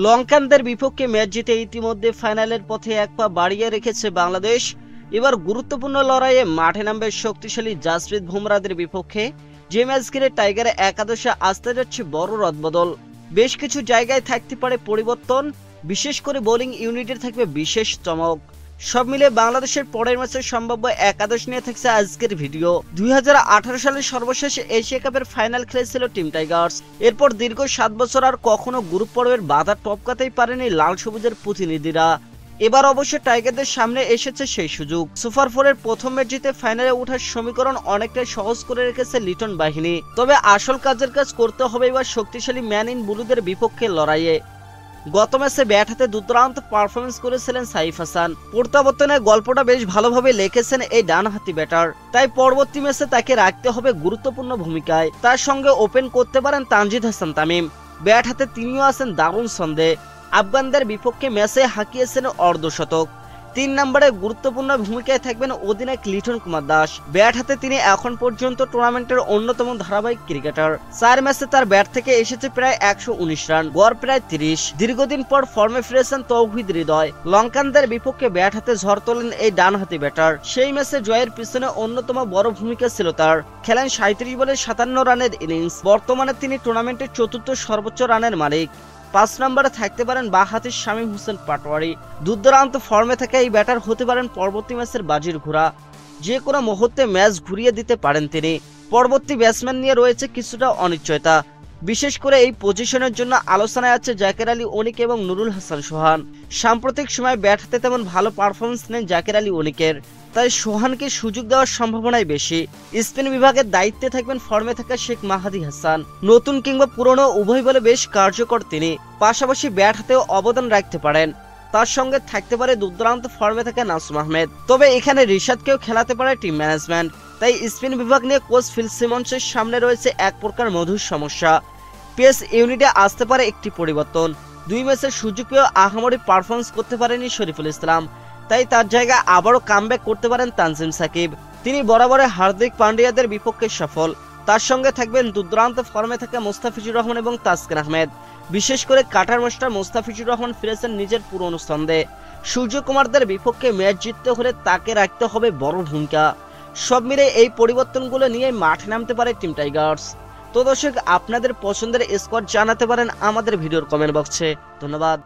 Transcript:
লঙ্কানদের বিপক্ষে ম্যাচ জিতে ইতিমধ্যে ফাইনালের পথে এক পা বাড়িয়ে রেখেছে বাংলাদেশ। এবার গুরুত্বপূর্ণ লড়াইয়ে মাঠে নামবে শক্তিশালী জাসপ্রীত বুমরাদের বিপক্ষে, যে ম্যাচ ঘিরে টাইগার একাদশে আসতে যাচ্ছে বড় রদবদল। বেশ কিছু জায়গায় থাকতে পারে পরিবর্তন, বিশেষ করে বোলিং ইউনিটের থাকবে বিশেষ চমক। সব মিলে বাংলাদেশের পরের ম্যাচের সম্ভাব্য একাদশ নিয়ে থাকছে আজকের ভিডিও। 2018 সালের সর্বশেষ এশিয়া কাপের ফাইনাল খেলেছিল টিম টাইগার্স। এরপর দীর্ঘ 7 বছর আর কখনো গ্রুপ পর্বের বাধা টপকাতেই পারেনি লাল সবুজের প্রতিনিধিরা। এবার অবশ্য টাইগারদের সামনে এসেছে সেই সুযোগ। সুপার 4-এর প্রথম ম্যাচ জিতে ফাইনালে ওঠার সমীকরণ অনেকটাই সহজ করে রেখেছে লিটন বাহিনী। তবে আসল কাজ করতে হবে এবার শক্তিশালী ম্যান ইন ব্লুদের বিপক্ষে লড়াইয়ে। গত ম্যাচে ব্যাট হাতে দুর্দান্ত পারফরমেন্স করেছিলেন সাইফ হাসান। প্রত্যাবর্তনের গল্পটা বেশ ভালোভাবে লিখেছেন এই ডানহাতি ব্যাটার, তাই পরবর্তী ম্যাচে তাকে রাখতে হবে গুরুত্বপূর্ণ ভূমিকায়। তার সঙ্গে ওপেন করতে পারেন তানজিদ হাসান তামিম। ব্যাট হাতে তিনিও আছেন দারুণ ছন্দে। আফগানদের বিপক্ষে ম্যাচে হাঁকিয়েছেন অর্ধশতক। 3 নম্বরে গুরুত্বপূর্ণ ভূমিকায় থাকবেন অধিনায়ক লিটন কুমার দাস। ব্যাট হাতে তিনি এখন পর্যন্ত টুর্নামেন্টের অন্যতম ধারাবাহিক ক্রিকেটার। 4 ম্যাচে তার ব্যাট থেকে এসেছে প্রায় 119 রান, গড় প্রায় 30। দীর্ঘদিন পর ফর্মে ফিরেছেন তৌহিদ হৃদয়। লঙ্কানদের বিপক্ষে ব্যাট হাতে ঝড় তোলেন এই ডানহাতি ব্যাটার। সেই ম্যাচে জয়ের পিছনে অন্যতম বড় ভূমিকা ছিল তার। খেলেন 37 বলে 57 রানের ইনিংস। বর্তমানে তিনি টুর্নামেন্টের 4র্থ সর্বোচ্চ রানের মালিক। 5 নম্বরে থাকতে পারেন বাঁহাতি শামীম হোসেন পাটোয়ারি। দুর্দান্ত ফর্মে থাকা এই ব্যাটার হতে পারেন পরবর্তী ম্যাচের বাজির ঘোড়া। যে কোনো মুহূর্তে ম্যাচ ঘুরিয়ে দিতে পারেন তিনি। পরবর্তী ব্যাটসম্যান নিয়ে রয়েছে কিছুটা অনিশ্চয়তা। বিশেষ করে এই পজিশনের জন্য আলোচনায় আছে জাকের আলী অনিক এবং নুরুল হাসান সোহান। সাম্প্রতিক সময় ব্যাট হাতে তেমন ভালো পারফরমেন্স নেন জাকের আলী অনিকের, তাই সোহানকে সুযোগ দেওয়ার সম্ভাবনাই বেশি। স্পিন বিভাগের দায়িত্বে থাকবেন ফর্মে থাকা শেখ মাহাদি হাসান। নতুন কিংবা পুরনো উভয় বলে বেশ কার্যকর তিনি, পাশাপাশি ব্যাট হাতেও অবদান রাখতে পারেন। তার সঙ্গে থাকতে পারে দুর্দান্ত ফর্মে থাকা নাসুম আহমেদ। তবে এখানে রিশাদকেও খেলাতে পারে টিম ম্যানেজমেন্ট, তাই স্পিন বিভাগ নিয়ে কোচ ফিল সিমন্সের সামনে রয়েছে এক প্রকার মধুর সমস্যা। পেস ইউনিটে আসতে পারে একটি পরিবর্তন। 2 ম্যাচের সুযোগ পেয়েও আহামরি পারফরমেন্স করতে পারেনি শরীফুল ইসলাম, তাই তার জায়গায় আবারও কামব্যাক করতে পারেন তানজিম সাকিব। তিনি বরাবরে হার্দিক পান্ডিয়াদের বিপক্ষে সফল। তার সঙ্গে থাকবেন দুর্দান্ত ফর্মে থাকা মুস্তাফিজুর রহমান এবং তাসকিন আহমেদ। বিশেষ করে কাটার মাস্টার মুস্তাফিজুর রহমান ফিরেছেন নিজের পুরনো ছন্দে। সূর্যকুমারদের বিপক্ষে ম্যাচ জিততে হলে তাকে রাখতে হবে বড় ভূমিকা। সব মিলে এই পরিবর্তনগুলো নিয়ে মাঠে নামতে পারে টিম টাইগার্স। তো দর্শক, আপনাদের পছন্দের স্কোয়াড জানাতে পারেন আমাদের ভিডিওর কমেন্ট বক্সে। ধন্যবাদ।